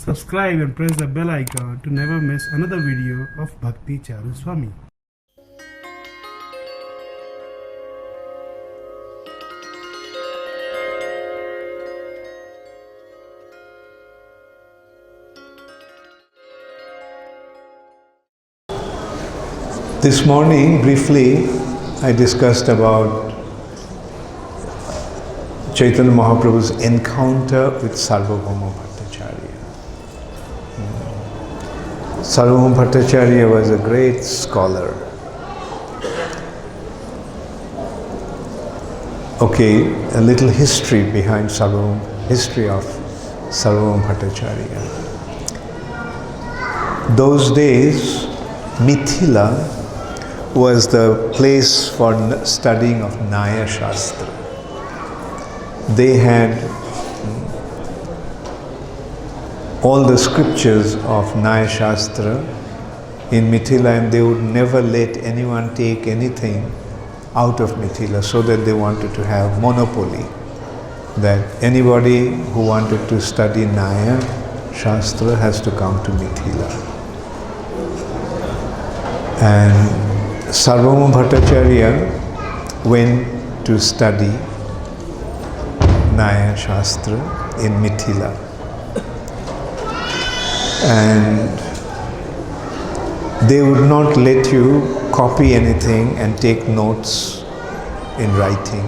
Subscribe and press the bell icon to never miss another video of Bhakti Charu Swami. This morning, briefly, I discussed about Chaitanya Mahaprabhu's encounter with Sarvabhauma Bhattacharya. Sarvabhauma Bhattacharya was a great scholar. Okay, a little history behind history of Sarvabhauma Bhattacharya. Those days, Mithila was the place for studying of Nyaya Shastra. They had all the scriptures of Nyaya Shastra in Mithila, and they would never let anyone take anything out of Mithila, so that they wanted to have monopoly, that anybody who wanted to study Nyaya Shastra has to come to Mithila. And Sarvabhauma Bhattacharya went to study Nyaya Shastra in Mithila. And they would not let you copy anything and take notes in writing.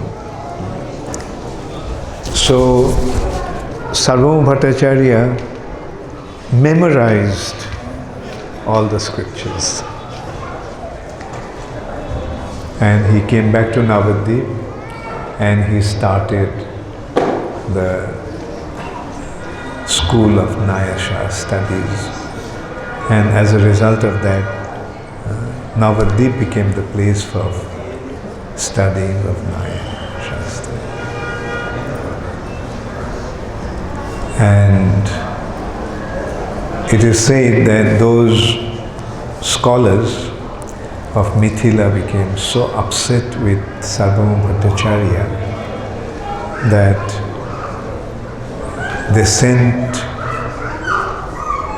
So Sarvabhauma Bhattacharya memorized all the scriptures. And he came back to Navadvip and he started the school of Nyaya Shastra studies. And as a result of that, Navadvip became the place for studying of Nyaya Shastra. And it is said that those scholars of Mithila became so upset with Sarvabhauma Bhattacharya that they sent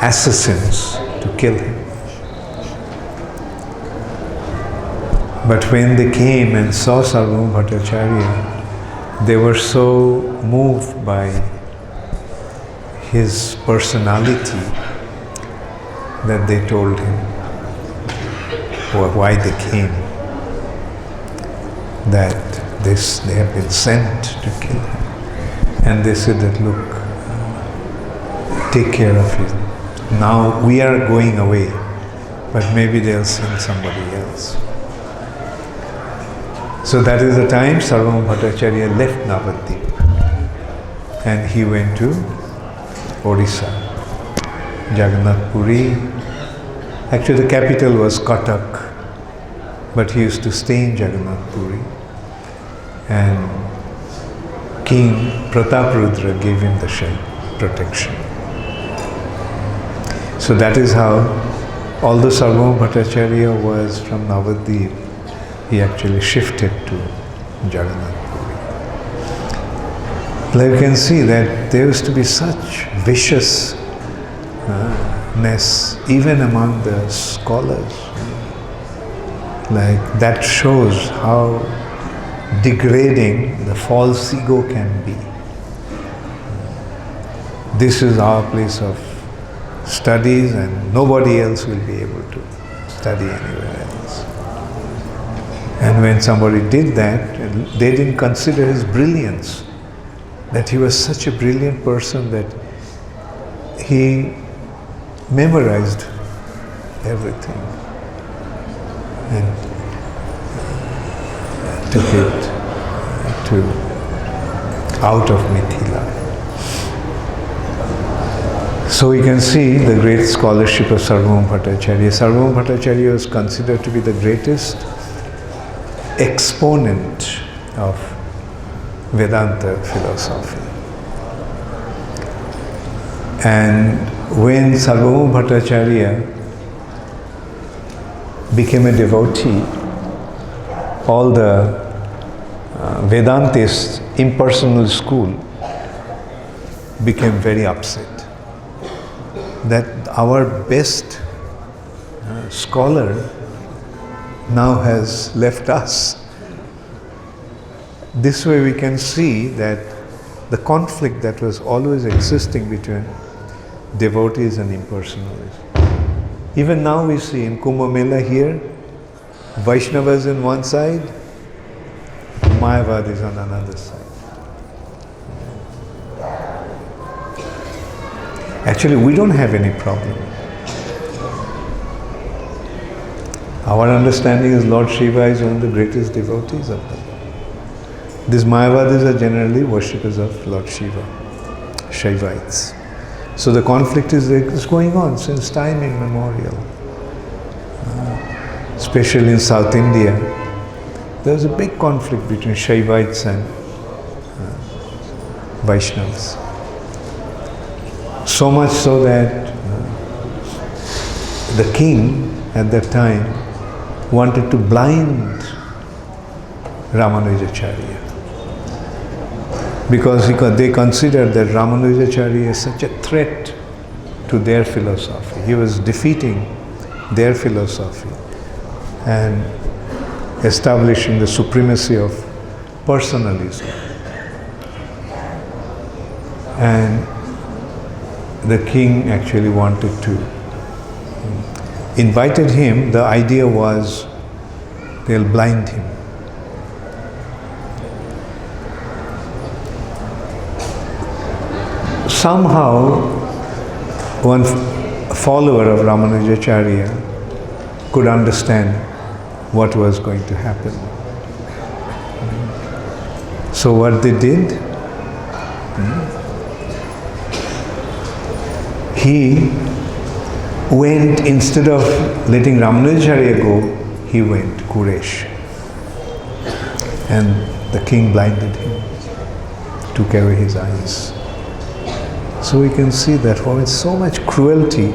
assassins to kill him. But when they came and saw Sarvabhauma Bhattacharya, they were so moved by his personality that they told him why they came, that they have been sent to kill him. And they said that, look, take care of him. Now we are going away, but maybe they'll send somebody else. So that is the time Sarvabhauma Bhattacharya left Navadvip and he went to Orissa, Jagannath Puri. Actually the capital was Katak, but he used to stay in Jagannath Puri. And King Prataprudra gave him the protection. So that is how, although Sarvabhauma Bhattacharya was from Navadvip, he actually shifted to Jagannath Puri. Like you can see that there used to be such viciousness even among the scholars. Like that shows how degrading the false ego can be. This is our place of studies and nobody else will be able to study anywhere else. And when somebody did that, they didn't consider his brilliance, that he was such a brilliant person that he memorized everything and took it out of Mithila. So you can see the great scholarship of Sarvabhauma Bhattacharya. Sarvabhauma Bhattacharya was considered to be the greatest exponent of Vedanta philosophy. And when Sarvabhauma Bhattacharya became a devotee, all the Vedantist impersonal school became very upset. that our best scholar now has left us. This way we can see that the conflict that was always existing between devotees and impersonalists. Even now we see in Kumbh Mela here, Vaishnavas on one side, Mayavadis on another side. Actually, we don't have any problem. Our understanding is Lord Shiva is one of the greatest devotees of the Lord. These Mayavadis are generally worshippers of Lord Shiva, Shaivites. So the conflict is going on since time immemorial. Especially in South India, there's a big conflict between Shaivites and Vaishnavas. So much so that the king at that time wanted to blind Ramanujacharya because they considered that Ramanujacharya is such a threat to their philosophy. He was defeating their philosophy and establishing the supremacy of personalism. And the king actually wanted to invited him. The idea was they'll blind him. Somehow one follower of Ramanujacharya could understand what was going to happen. So what they did, he went, instead of letting Ramanujacharya go, he went Kuresh. And the king blinded him, took away his eyes. So we can see that so much cruelty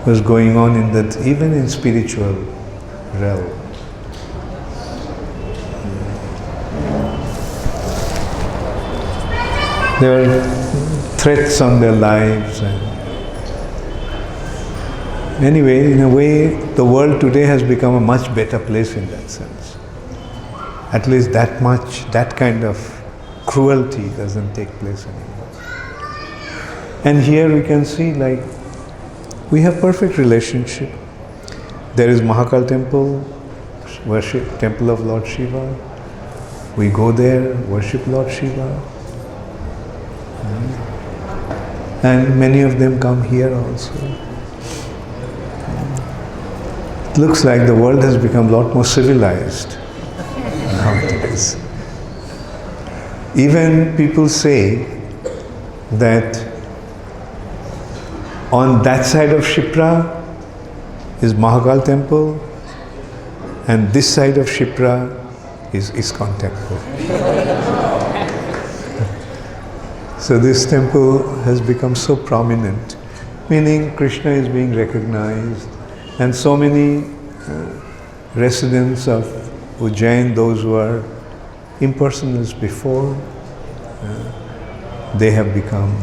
was going on in that, even in spiritual realm. There were threats on their lives. And anyway, in a way, the world today has become a much better place in that sense. At least that kind of cruelty doesn't take place anymore. And here we can see, like, we have perfect relationship. There is Mahakal temple, worship, temple of Lord Shiva. We go there, worship Lord Shiva. And many of them come here also. It looks like the world has become a lot more civilized nowadays. Even people say that on that side of Shipra is Mahakal temple, and this side of Shipra is ISKCON temple. So this temple has become so prominent, meaning Krishna is being recognized, and so many residents of Ujjain, those who are impersonalists before, they have become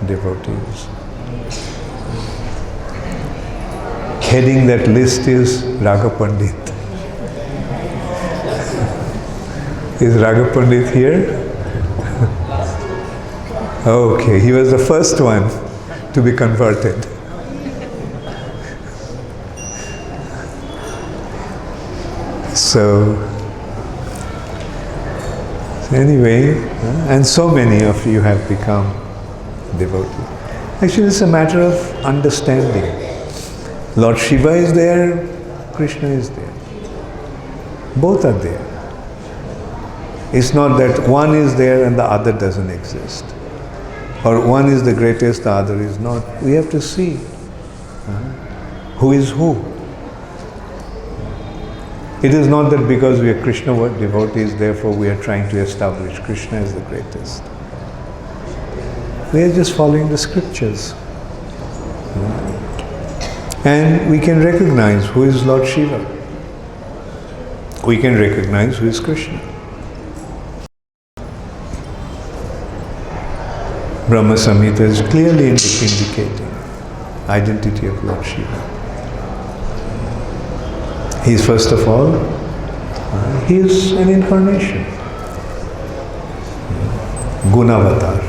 devotees. Heading that list is Raga Pandit. Is Raga Pandit here? Okay, he was the first one to be converted. So anyway, and so many of you have become devotees. Actually, it's a matter of understanding. Lord Shiva is there, Krishna is there. Both are there. It's not that one is there and the other doesn't exist. Or one is the greatest, the other is not. We have to see who is who. It is not that because we are Krishna devotees, therefore we are trying to establish Krishna as the greatest. We are just following the scriptures. And we can recognize who is Lord Shiva. We can recognize who is Krishna. Brahma Samhita is clearly indicating. identity of Lord Shiva. He is first of all, he is an incarnation. Gunavatar.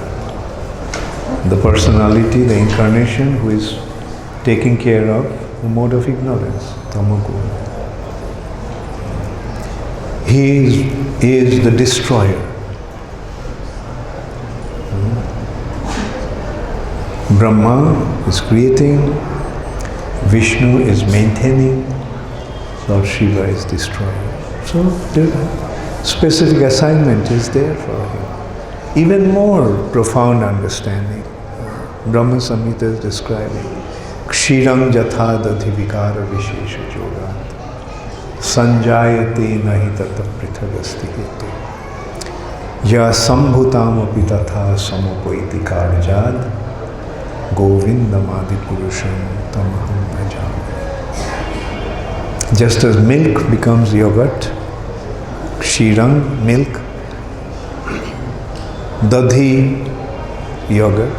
The personality, the incarnation who is taking care of the mode of ignorance, Tamoguna. He is the destroyer. Brahma is creating, Vishnu is maintaining, Lord Shiva is destroying. So the specific assignment is there for him. Even more profound understanding. Brahma Samhita is describing Kshirang jatha dadhi vikara vishesha yogat sanjayate nahi tata prithagasti hetu ya sambhutam api tatha samupaiti karjad govindamadi purusham tamaham bhajami. Just as milk becomes yogurt, Kshirang, milk, Dadhi, yogurt,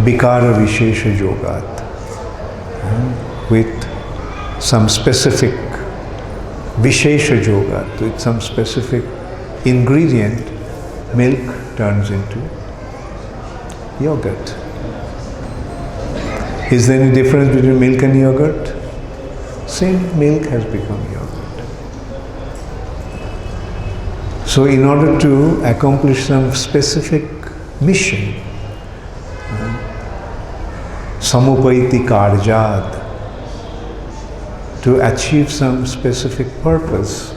Bikara Vishesha Yogat, with some specific Vishesha Yogat, with some specific ingredient, milk turns into yogurt. Is there any difference between milk and yogurt? Same milk has become yogurt. So in order to accomplish some specific mission, samupaiti karjad, to achieve some specific purpose,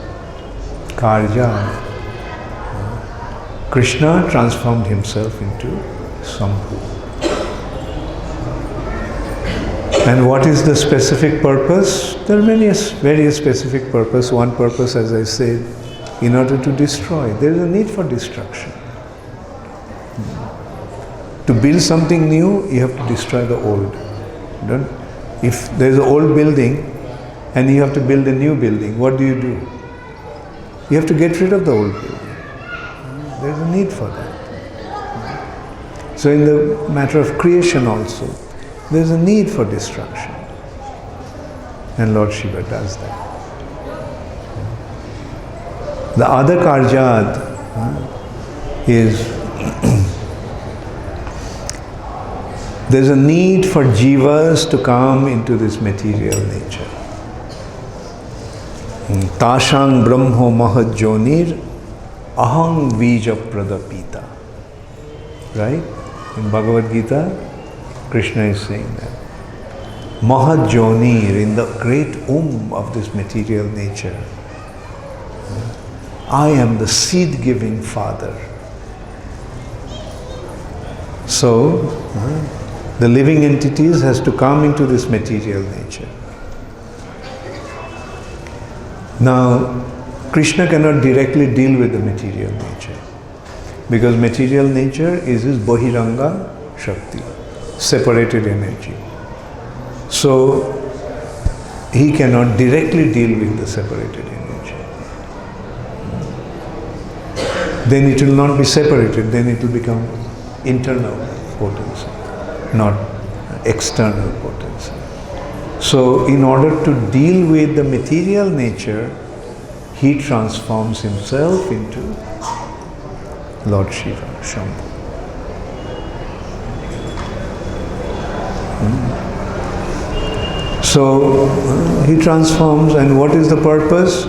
karjad, Krishna transformed himself into Sambhu. And what is the specific purpose? There are various specific purposes. One purpose, as I said, in order to destroy. There is a need for destruction. To build something new, you have to destroy the old. If there is an old building and you have to build a new building, what do? You have to get rid of the old building. There is a need for that. So in the matter of creation also, there is a need for destruction. And Lord Shiva does that. The other karjad is there's a need for jivas to come into this material nature. Tashang brahmo mahajjonir aham vija pradapita. Right? In Bhagavad Gita, Krishna is saying that. Mahajjonir, in the great of this material nature, I am the seed-giving father. So, the living entities has to come into this material nature. Now, Krishna cannot directly deal with the material nature, because material nature is his Bahiranga Shakti, separated energy. So, he cannot directly deal with the separated energy. Then it will not be separated, then it will become internal potency, not external potency. So, in order to deal with the material nature, he transforms himself into Lord Shiva, Shambhu. So, he transforms, and what is the purpose?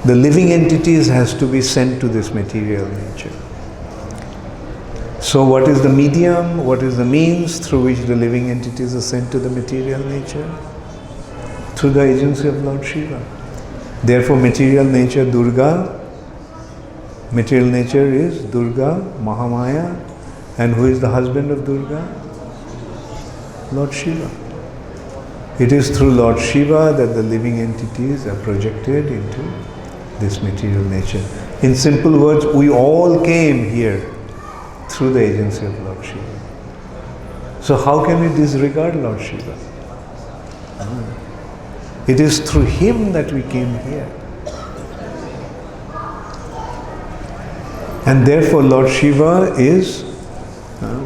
The living entities has to be sent to this material nature. So what is the medium, what is the means through which the living entities are sent to the material nature? Through the agency of Lord Shiva. Therefore material nature Durga, material nature is Durga, Mahamaya, and who is the husband of Durga? Lord Shiva. It is through Lord Shiva that the living entities are projected into this material nature. In simple words, we all came here through the agency of Lord Shiva. So how can we disregard Lord Shiva? It is through him that we came here. And therefore Lord Shiva is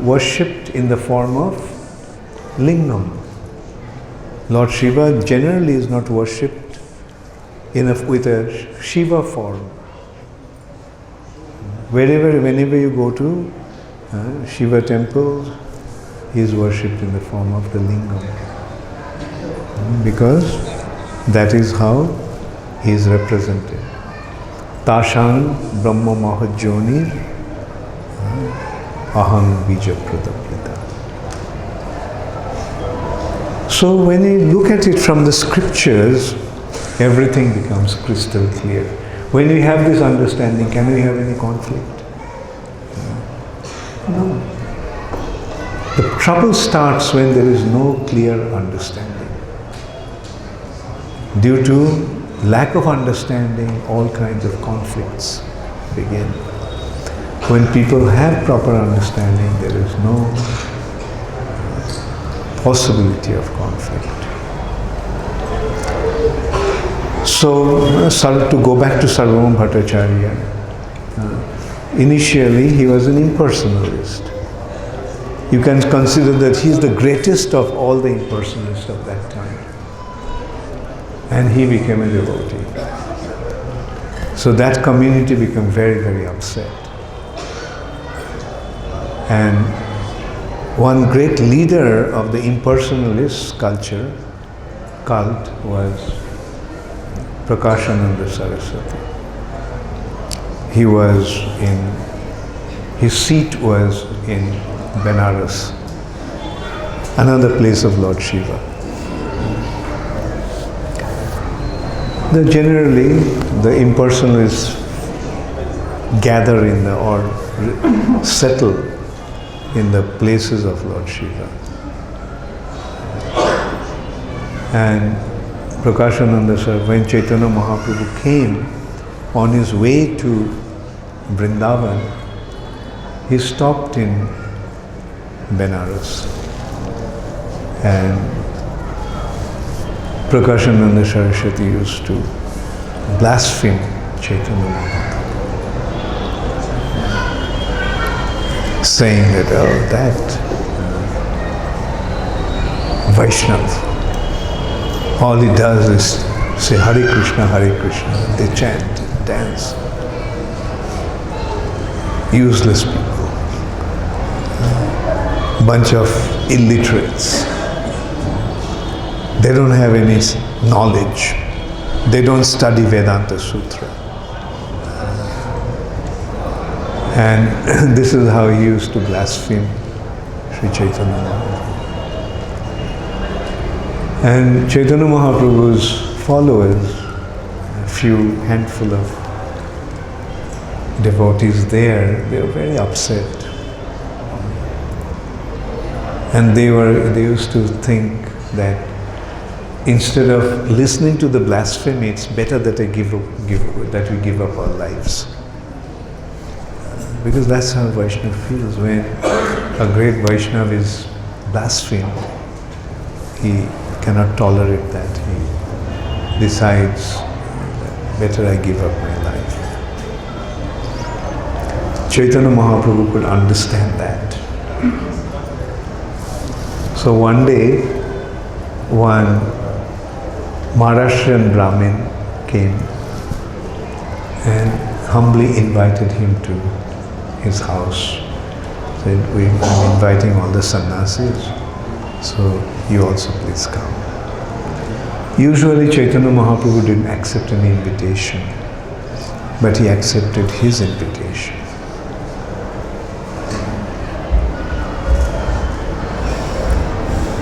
worshipped in the form of lingam, Lord Shiva generally is not worshipped with a Shiva form. Whenever you go to Shiva temples, he is worshipped in the form of the lingam. Because that is how he is represented. Tashang Brahma Mahajoni Aham Bija Pradaprita. So when you look at it from the scriptures, everything becomes crystal clear. When we have this understanding, can we have any conflict? No. The trouble starts when there is no clear understanding. Due to lack of understanding, all kinds of conflicts begin. When people have proper understanding, there is no possibility of conflict. So, to go back to Sarvabhauma Bhattacharya, initially he was an impersonalist. You can consider that he is the greatest of all the impersonalists of that time. And he became a devotee. So that community became very, very upset. And one great leader of the impersonalist cult was Prakashananda Saraswati. His seat was in Benares, another place of Lord Shiva. Generally, the impersonalists gather or settle in the places of Lord Shiva. And Prakashananda Sir, when Chaitanya Mahaprabhu came on his way to Vrindavan, he stopped in Benares. And Prakashananda Saraswati used to blaspheme Chaitanya Mahaprabhu, saying that, that Vaishnava, all he does is say Hare Krishna, Hare Krishna. They chant, dance. Useless people. Bunch of illiterates. They don't have any knowledge. They don't study Vedanta Sutra. And this is how he used to blaspheme Sri Chaitanya Mahaprabhu. And Chaitanya Mahaprabhu's followers, a few handful of devotees there, they were very upset. And they used to think that instead of listening to the blasphemy, it's better that we give up our lives. Because that's how Vaishnava feels. When a great Vaishnava is blasphemed, he cannot tolerate that. He decides that better I give up my life. Chaitanya Mahaprabhu could understand that. So one day, one Maharashtrian Brahmin came and humbly invited him to his house. Said, I'm inviting all the sannyasis, so you also please come. Usually Chaitanya Mahaprabhu didn't accept any invitation, but he accepted his invitation.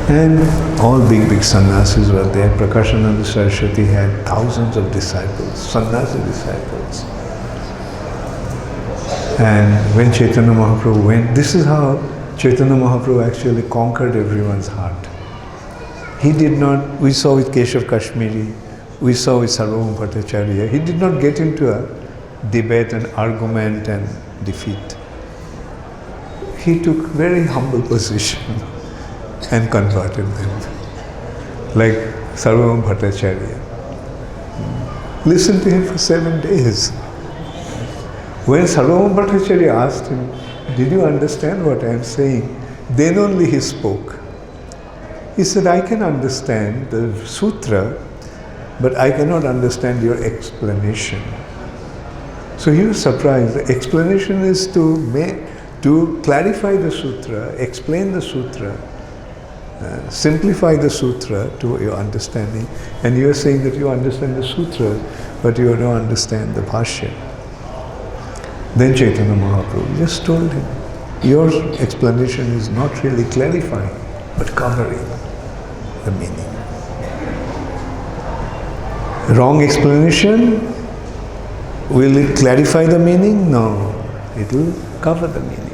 And all big sannyasis were there. Prakashananda Saraswati had thousands of disciples, sannyasi disciples. And when Chaitanya Mahaprabhu went, this is how Chaitanya Mahaprabhu actually conquered everyone's heart. He did not, we saw with Keshav Kashmiri, we saw with Sarvabhauma Bhattacharya, he did not get into a debate and argument and defeat. He took very humble position and converted them. Like Sarvabhauma Bhattacharya. Listened to him for 7 days. When Sarvabhauma Bhattacharya asked him, did you understand what I am saying? Then only he spoke. He said, I can understand the sutra, but I cannot understand your explanation. So he was surprised. The explanation is to clarify the sutra, explain the sutra, simplify the sutra to your understanding. And you are saying that you understand the sutra, but you don't understand the bhashya. Then Chaitanya Mahaprabhu just told him, your explanation is not really clarifying, but covering the meaning. Wrong explanation, will it clarify the meaning? No, it will cover the meaning.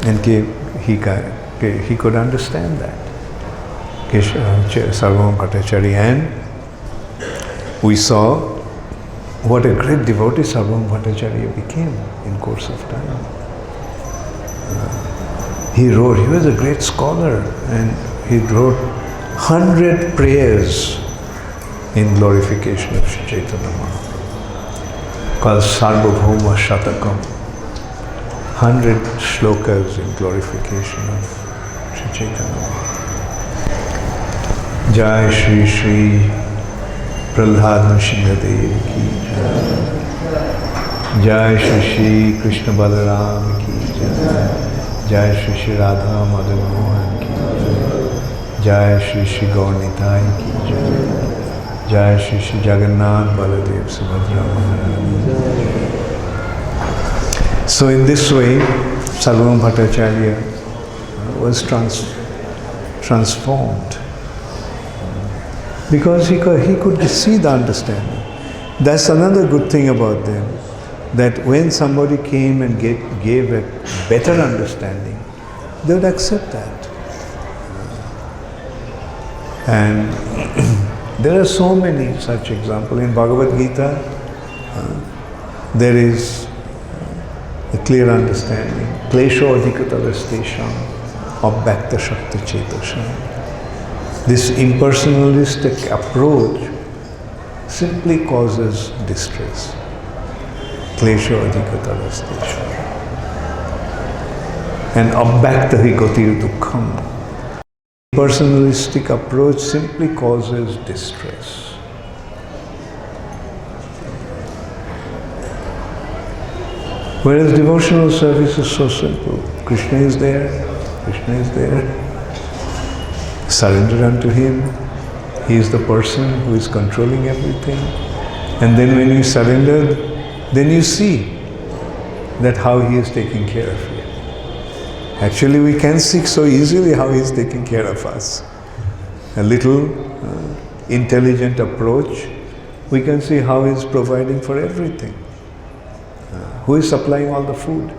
And he could understand that. Sarvam Bhattacharya, and we saw what a great devotee Sarvam Bhattacharya became in course of time. He was a great scholar, and he wrote 100 prayers in glorification of Sri Chaitanya Mahaprabhu, called Sarvabhauma Shatakam. 100 shlokas in glorification of Sri Chaitanya Mahaprabhu. Jai Shri Shri Prahlad Nrsimhadev ki Jai. Jai Shri Shri Krishna Balaram ki Jai. Jai Shri Shri Radha Madan Mohan ki Jai. Jai Shri Shri Gaur Nitai ki Jai. Jai Shri Shri Jagannath Baladev Subhadra Maharani. So in this way, Sarvam Bhattacharya was transformed because he could see the understanding. That's another good thing about them, that when somebody came and gave a better understanding, they would accept that. And there are so many such examples. In Bhagavad Gita, there is a clear understanding. Klesho adhikatalastesham abhyakta shakti chetasham. This impersonalistic approach simply causes distress. Klesho adhikatalastesham. And abhyakta hi gati dukkham. Personalistic approach simply causes distress. Whereas devotional service is so simple. Krishna is there, Krishna is there. Surrender unto Him. He is the person who is controlling everything. And then when you surrender, then you see that how He is taking care of you. Actually, we can see so easily how He is taking care of us. A little intelligent approach, we can see how He is providing for everything. Who is supplying all the food?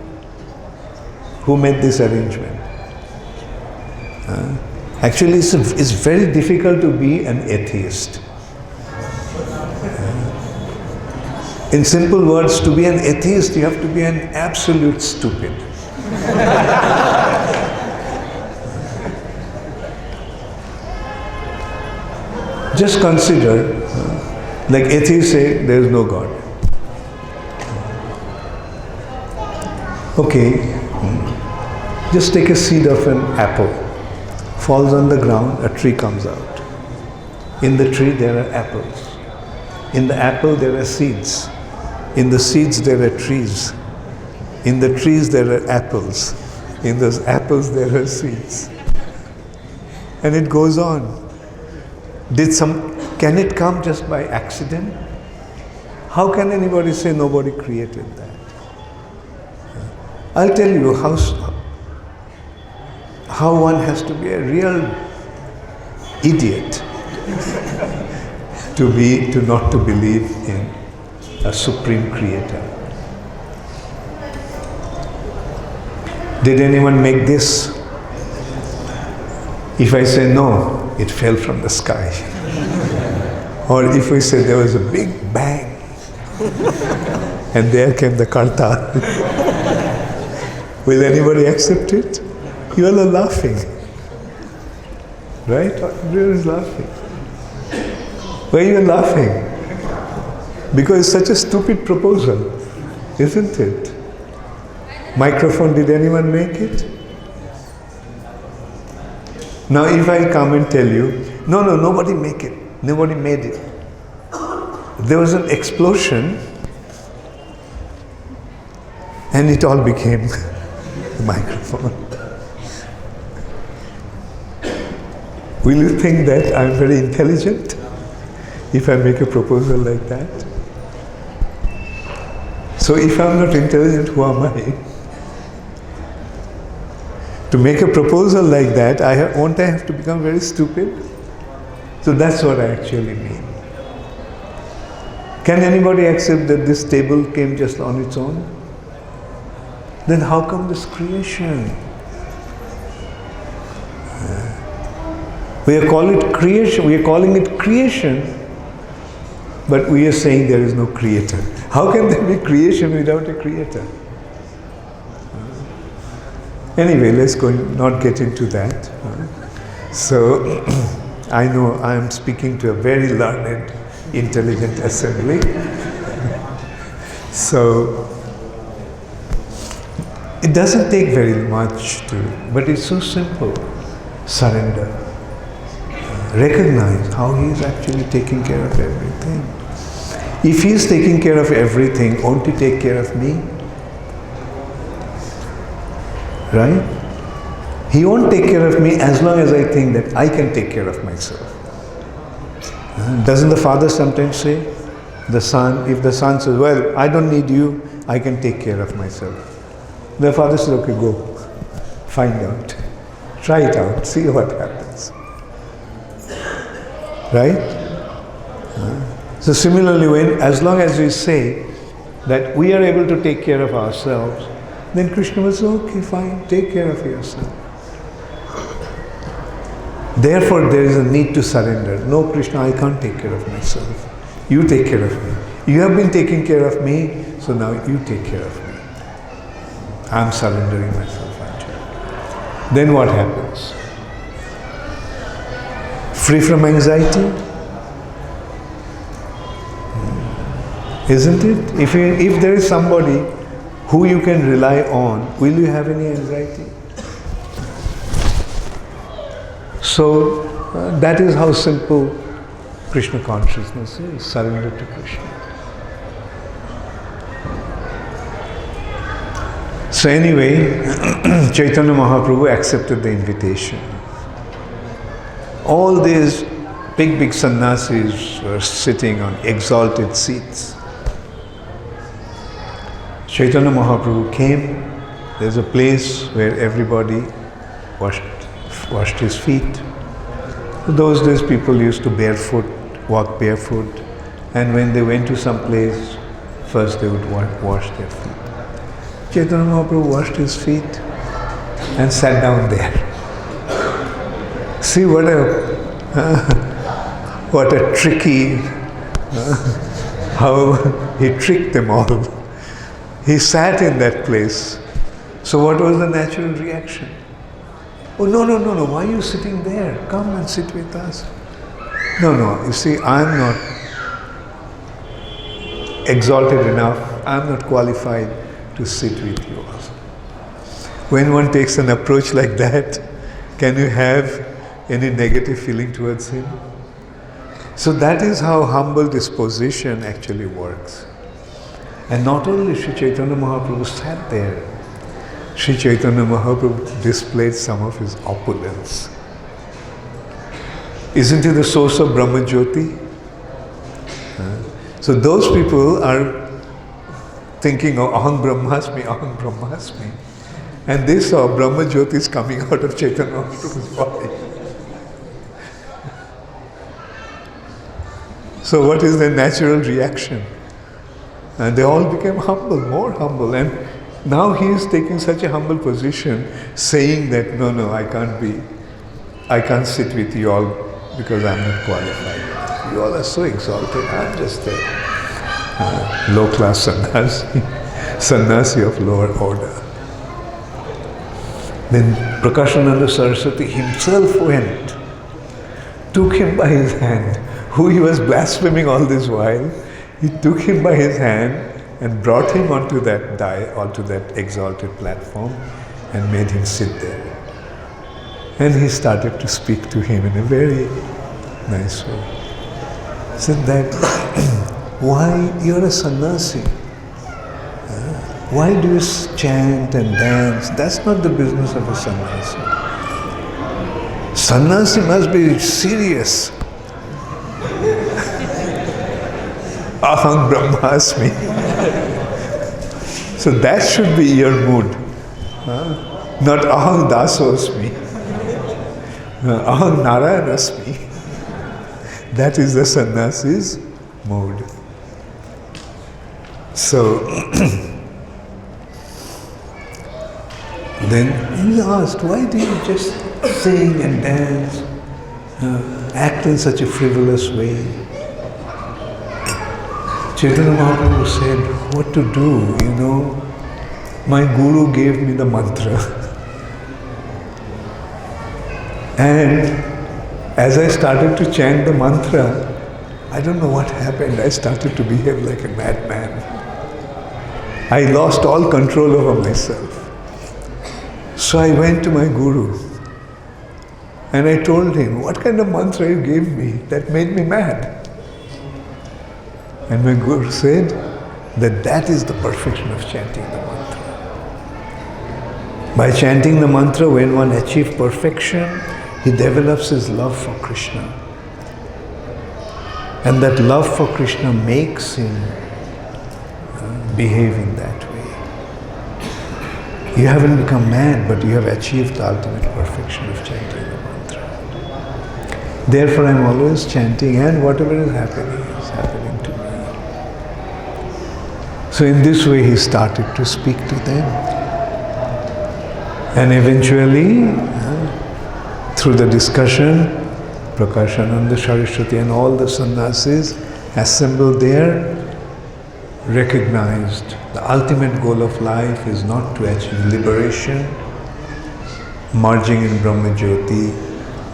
Who made this arrangement? Actually, it's very difficult to be an atheist. In simple words, to be an atheist, you have to be an absolute stupid. Just consider, like atheists say, there is no God. Okay, just take a seed of an apple, falls on the ground, a tree comes out. In the tree there are apples. In the apple there are seeds. In the seeds there are trees. In the trees there are apples. In those apples there are seeds. And it goes on. Can it come just by accident? How can anybody say nobody created that? I'll tell you how one has to be a real idiot to not to believe in a supreme creator. Did anyone make this? If I say no, it fell from the sky. Or if we say there was a big bang and there came the karta. Will anybody accept it? You all are laughing. Right? Everyone is laughing. Why are you laughing? Because it's such a stupid proposal, isn't it? Microphone, did anyone make it? Now if I come and tell you, no, nobody make it. Nobody made it. There was an explosion and it all became the microphone. Will you think that I'm very intelligent if I make a proposal like that? So if I'm not intelligent, who am I? To make a proposal like that, won't I have to become very stupid? So that's what I actually mean. Can anybody accept that this table came just on its own? Then how come this creation? We are calling it creation, but we are saying there is no creator. How can there be creation without a creator? Anyway, let's not get into that. So, I know I am speaking to a very learned, intelligent assembly. So, it doesn't take very much but it's so simple. Surrender. Recognize how he is actually taking care of everything. If he is taking care of everything, won't he take care of me? Right? He won't take care of me as long as I think that I can take care of myself. Doesn't the father sometimes say? If the son says, well, I don't need you, I can take care of myself. The father says, okay, go. Find out. Try it out. See what happens. Right? So similarly, as long as we say that we are able to take care of ourselves, then Krishna will say, okay, fine, take care of yourself. Therefore, there is a need to surrender. No, Krishna, I can't take care of myself. You take care of me. You have been taking care of me, so now you take care of me. I am surrendering myself unto you. Then what happens? Free from anxiety? Isn't it? If there is somebody who you can rely on, will you have any anxiety? So, that is how simple Krishna consciousness is, surrender to Krishna. So anyway, Chaitanya Mahaprabhu accepted the invitation. All these big sannyasis were sitting on exalted seats. Chaitanya Mahaprabhu came. There's a place where everybody washed his feet. In those days people used to walk barefoot, and when they went to some place, first they would wash their feet. Chaitanya Mahaprabhu washed his feet and sat down there. See what a tricky, how he tricked them all. He sat in that place. So what was the natural reaction? Oh, no, why are you sitting there? Come and sit with us. No, you see, I'm not exalted enough, I'm not qualified to sit with you also. When one takes an approach like that, can you have any negative feeling towards him? So that is how humble disposition actually works. And not only Sri Chaitanya Mahaprabhu sat there, Sri Chaitanya Mahaprabhu displayed some of his opulence. Isn't he the source of Brahma Jyoti? So those people are thinking of Aham Brahmasmi, and they saw Brahma Jyoti is coming out of Chaitanya Mahaprabhu's body. So what is their natural reaction? And they all became humble, more humble. And now he is taking such a humble position, saying that, no, I can't sit with you all because I'm not qualified. You all are so exalted. I'm just a low-class sannyasi of lower order. Then Prakashananda Saraswati himself went, took him by his hand, who he was blaspheming all this while. He took him by his hand and brought him onto that exalted platform and made him sit there. And he started to speak to him in a very nice way. He said that, why you're a sannyasi? Why do you chant and dance? That's not the business of a sannyasi. Sannyasi must be serious. Aham Brahmasmi. So that should be your mood. Not Aham Dasosmi. Aham Narayanasmi. That is the sannyasi's mood. So then he asked, why do you just sing and dance, act in such a frivolous way? Chaitanya Mahaprabhu said, what to do, my guru gave me the mantra. And as I started to chant the mantra, I don't know what happened, I started to behave like a madman. I lost all control over myself. So I went to my guru and I told him, what kind of mantra you gave me that made me mad? And my guru said that is the perfection of chanting the mantra. By chanting the mantra, when one achieves perfection, he develops his love for Krishna. And that love for Krishna makes him behave in that way. You haven't become mad, but you have achieved the ultimate perfection of chanting the mantra. Therefore, I'm always chanting, and whatever is happening to me. So in this way, he started to speak to them. And eventually, through the discussion, Prakashananda, Saraswati and all the sannyasis assembled there recognized the ultimate goal of life is not to achieve liberation, merging in Brahma Jyoti,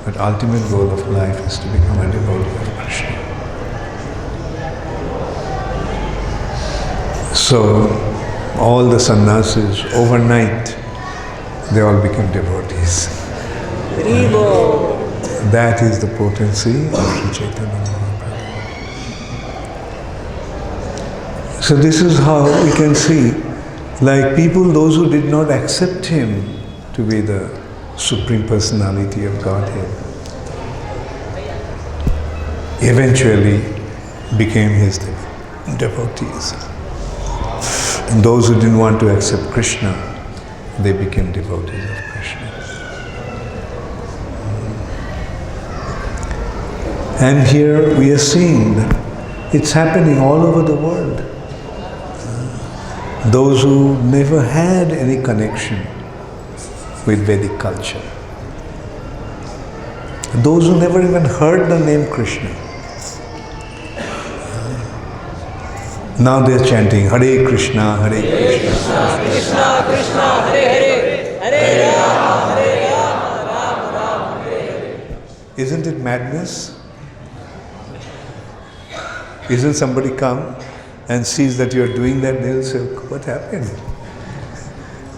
but ultimate goal of life is to become a devotee of Krishna. So all the sannyasis overnight, they all became devotees. That is the potency of Sri Chaitanya Mahaprabhu. So this is how we can see, like people, those who did not accept him to be the Supreme Personality of Godhead, eventually became his devotees. And those who didn't want to accept Krishna, they became devotees of Krishna. And here we are seeing that it's happening all over the world. Those who never had any connection with Vedic culture, those who never even heard the name Krishna, now they are chanting Hare Krishna, Hare Krishna, Krishna Krishna, Hare Hare, Hare Rama, Hare Rama, Rama Rama, Hare Hare. Isn't it madness? Isn't somebody come and sees that you are doing that, they'll say, what happened?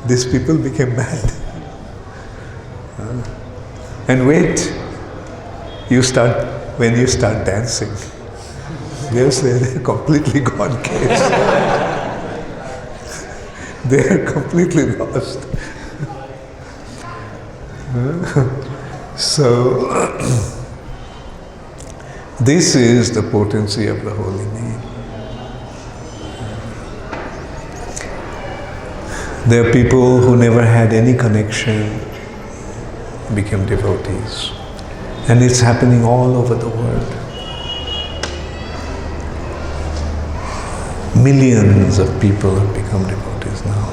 These people became mad. And wait, when you start dancing, they'll say they're completely gone case. They're completely lost. So, this is the potency of the holy name. There are people who never had any connection, became devotees. And it's happening all over the world. Millions of people have become devotees now.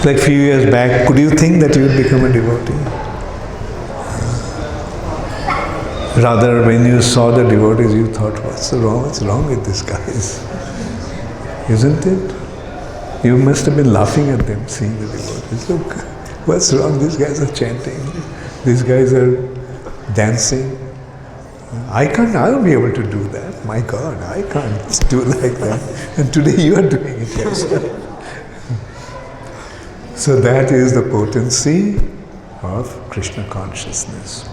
Like a few years back, could you think that you would become a devotee? Rather, when you saw the devotees, you thought, what's wrong with these guys? Isn't it? You must have been laughing at them, seeing the devotees. Look, what's wrong? These guys are chanting. These guys are dancing. I'll be able to do that. My God, I can't do like that. And today you are doing it yourself. So that is the potency of Krishna consciousness.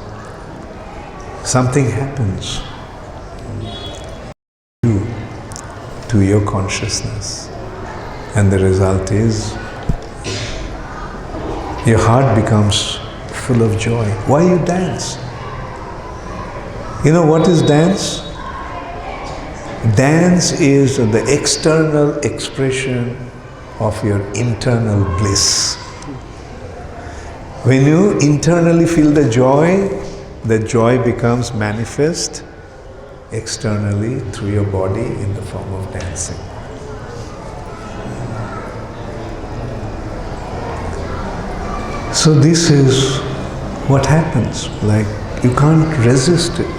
Something happens to your consciousness, and the result is your heart becomes full of joy. Why you dance? You know what is dance? Dance is the external expression of your internal bliss. When you internally feel the joy becomes manifest externally through your body in the form of dancing. So this is what happens, like you can't resist it.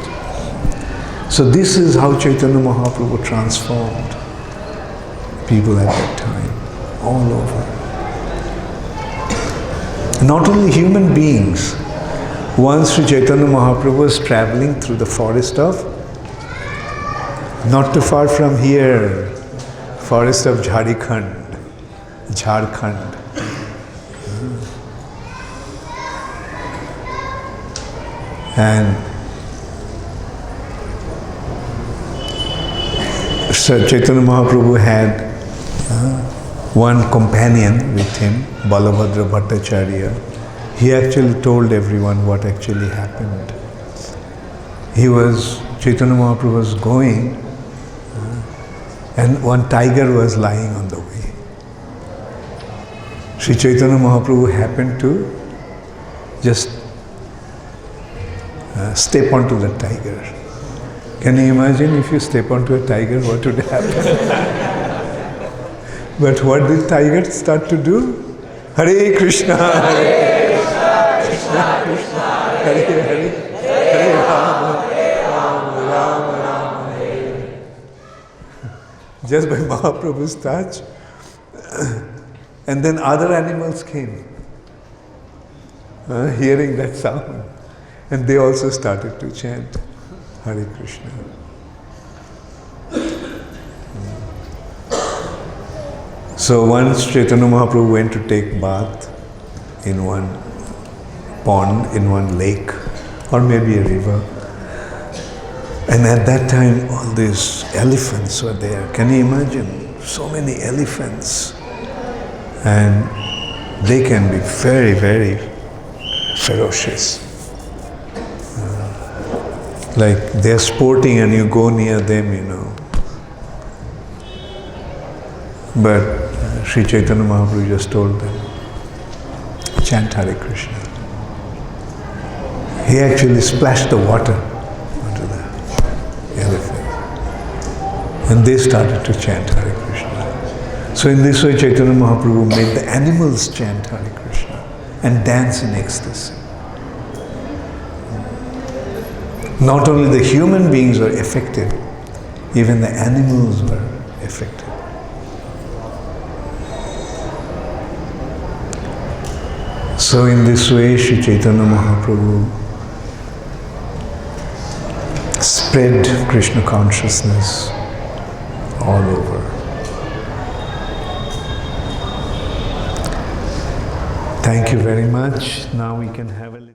So this is how Chaitanya Mahaprabhu transformed people at that time, all over. Not only human beings. Once Sri Chaitanya Mahaprabhu was traveling through the forest of, not too far from here, forest of Jharkhand. And Sri Chaitanya Mahaprabhu had one companion with him, Balabhadra Bhattacharya. He actually told everyone what actually happened. Chaitanya Mahaprabhu was going, and one tiger was lying on the way. Sri Chaitanya Mahaprabhu happened to just step onto the tiger. Can you imagine if you step onto a tiger, what would happen? But what did tiger start to do? Hare Krishna, Hare Krishna, Krishna, Hare Hare, Hare Rama, Rama Rama, Hare. Just by Mahaprabhu's touch. And then other animals came, hearing that sound. And they also started to chant Hare Krishna. So once Chaitanya Mahaprabhu went to take bath in one pond, in one lake, or maybe a river. And at that time, all these elephants were there. Can you imagine? So many elephants. And they can be very, very ferocious. Like they're sporting and you go near them, you know. But Sri Chaitanya Mahaprabhu just told them, chant Hare Krishna. He actually splashed the water onto the elephant. And they started to chant Hare Krishna. So in this way Chaitanya Mahaprabhu made the animals chant Hare Krishna and dance in ecstasy. Not only the human beings were affected, even the animals were affected. So in this way, Sri Chaitanya Mahaprabhu spread Krishna consciousness all over. Thank you very much. Now we can have a little